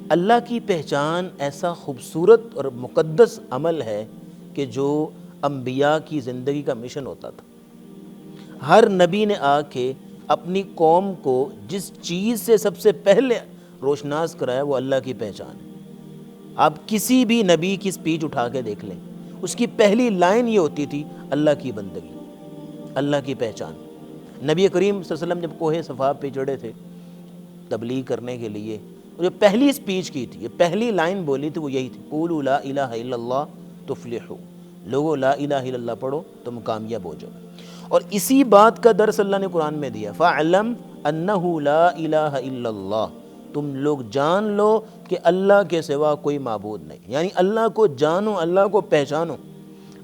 اللہ کی پہچان ایسا خوبصورت اور مقدس عمل ہے کہ جو انبیاء کی زندگی کا مشن ہوتا تھا۔ ہر نبی نے آ کے اپنی قوم کو جس چیز سے سب سے پہلے روشناس کرایا وہ اللہ کی پہچان ہے۔ آپ کسی بھی نبی کی سپیچ اٹھا کے دیکھ لیں، اس کی پہلی لائن یہ ہوتی تھی اللہ کی بندگی، اللہ کی پہچان۔ نبی کریم صلی اللہ علیہ وسلم جب کوہ صفا پہ چڑھے تھے تبلیغ کرنے کے لیے، جو پہلی سپیچ کی تھی، یہ پہلی لائن بولی تھی وہ یہی تھی، قولوا لا الہ الا اللہ تفلحوا، لوگو لا الہ الا اللہ پڑھو تم کامیاب ہو جاؤ۔ اور اسی بات کا درس اللہ نے قرآن میں دیا، فَاعْلَمْ أَنَّهُ لَا إِلَٰهَ إِلَّا اللَّهُ، تم لوگ جان لو کہ اللہ کے سوا کوئی معبود نہیں، یعنی اللہ کو جانو، اللہ کو پہچانو۔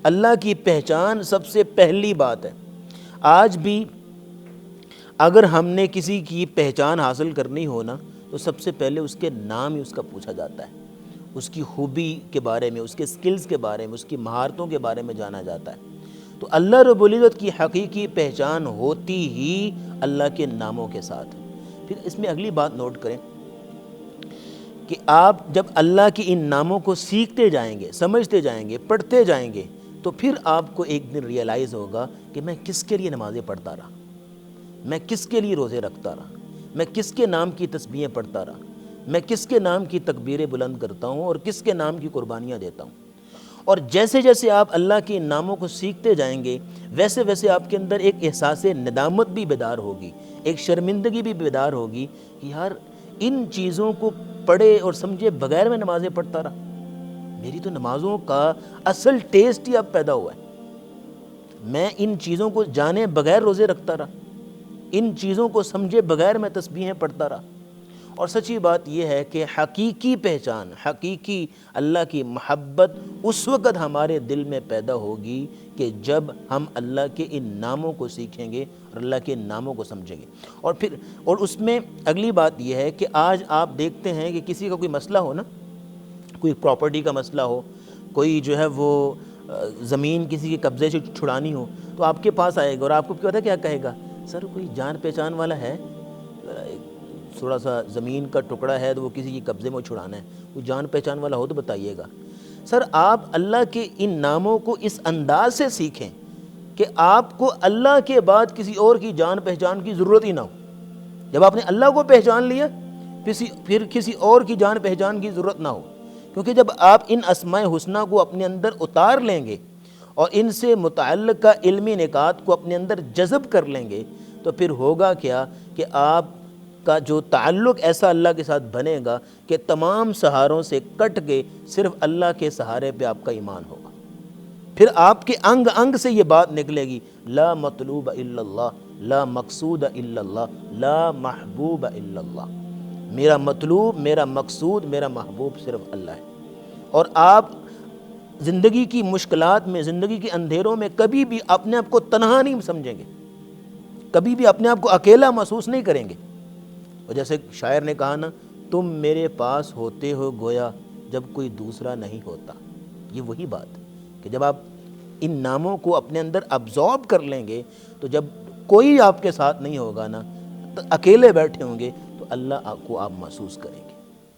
اللہ کی پہچان سب سے پہلی بات ہے۔ آج بھی اگر ہم نے کسی کی پہچان حاصل کرنی ہو نا تو سب سے پہلے اس کے نام ہی اس کا پوچھا جاتا ہے، اس کی خوبی کے بارے میں، اس کے سکلز کے بارے میں، اس کی مہارتوں کے بارے میں جانا جاتا ہے۔ تو اللہ رب العزت کی حقیقی پہچان ہوتی ہی اللہ کے ناموں کے ساتھ ہے۔ پھر اس میں اگلی بات نوٹ کریں کہ آپ جب اللہ کے ان ناموں کو سیکھتے جائیں گے، سمجھتے جائیں گے، پڑھتے جائیں گے، تو پھر آپ کو ایک دن ریئلائز ہوگا کہ میں کس کے لیے نمازیں پڑھتا رہا، میں کس کے لیے روزے رکھتا رہا، میں کس کے نام کی تسبیحیں پڑھتا رہا، میں کس کے نام کی تکبیریں بلند کرتا ہوں اور کس کے نام کی قربانیاں دیتا ہوں۔ اور جیسے جیسے آپ اللہ کے ان ناموں کو سیکھتے جائیں گے ویسے ویسے آپ کے اندر ایک احساس ندامت بھی بیدار ہوگی، ایک شرمندگی بھی بیدار ہوگی کہ یار ان چیزوں کو پڑھے اور سمجھے بغیر میں نمازیں پڑھتا رہا، میری تو نمازوں کا اصل ٹیسٹ ہی اب پیدا ہوا ہے۔ میں ان چیزوں کو جانے بغیر روزے رکھتا رہا، ان چیزوں کو سمجھے بغیر میں تسبیحیں پڑھتا رہا۔ اور سچی بات یہ ہے کہ حقیقی پہچان، حقیقی اللہ کی محبت اس وقت ہمارے دل میں پیدا ہوگی کہ جب ہم اللہ کے ان ناموں کو سیکھیں گے اور اللہ کے ان ناموں کو سمجھیں گے۔ اور اس میں اگلی بات یہ ہے کہ آج آپ دیکھتے ہیں کہ کسی کا کوئی مسئلہ ہو نا، کوئی پراپرٹی کا مسئلہ ہو، کوئی جو ہے وہ زمین کسی کے قبضے سے چھڑانی ہو، تو آپ کے پاس آئے گا اور آپ کو پتہ کیا کہے گا، سر کوئی جان پہچان والا ہے، تھوڑا سا زمین کا ٹکڑا ہے تو وہ کسی کی قبضے میں چھڑانا ہے، کوئی جان پہچان والا ہو تو بتائیے گا۔ سر آپ اللہ کے ان ناموں کو اس انداز سے سیکھیں کہ آپ کو اللہ کے بعد کسی اور کی جان پہچان کی ضرورت ہی نہ ہو۔ جب آپ نے اللہ کو پہچان لیا پھر کسی اور کی جان پہچان کی ضرورت نہ ہو، کیونکہ جب آپ ان اسماء حسنہ کو اپنے اندر اتار لیں گے اور ان سے متعلقہ علمی نکات کو اپنے اندر جذب کر لیں گے تو پھر ہوگا کیا کہ آپ کا جو تعلق ایسا اللہ کے ساتھ بنے گا کہ تمام سہاروں سے کٹ کے صرف اللہ کے سہارے پہ آپ کا ایمان ہوگا۔ پھر آپ کے انگ انگ سے یہ بات نکلے گی، لا مطلوب الا اللہ، لا مقصود الا اللہ، لا محبوب الا اللہ، میرا مطلوب، میرا مقصود، میرا محبوب صرف اللہ ہے۔ اور آپ زندگی کی مشکلات میں، زندگی کے اندھیروں میں کبھی بھی اپنے آپ کو تنہا نہیں سمجھیں گے، کبھی بھی اپنے آپ کو اکیلا محسوس نہیں کریں گے۔ اور جیسے شاعر نے کہا نا، تم میرے پاس ہوتے ہو گویا جب کوئی دوسرا نہیں ہوتا۔ یہ وہی بات ہے کہ جب آپ ان ناموں کو اپنے اندر ابزارب کر لیں گے تو جب کوئی آپ کے ساتھ نہیں ہوگا نا، تو اکیلے بیٹھے ہوں گے تو اللہ آپ کو آپ محسوس کریں گے۔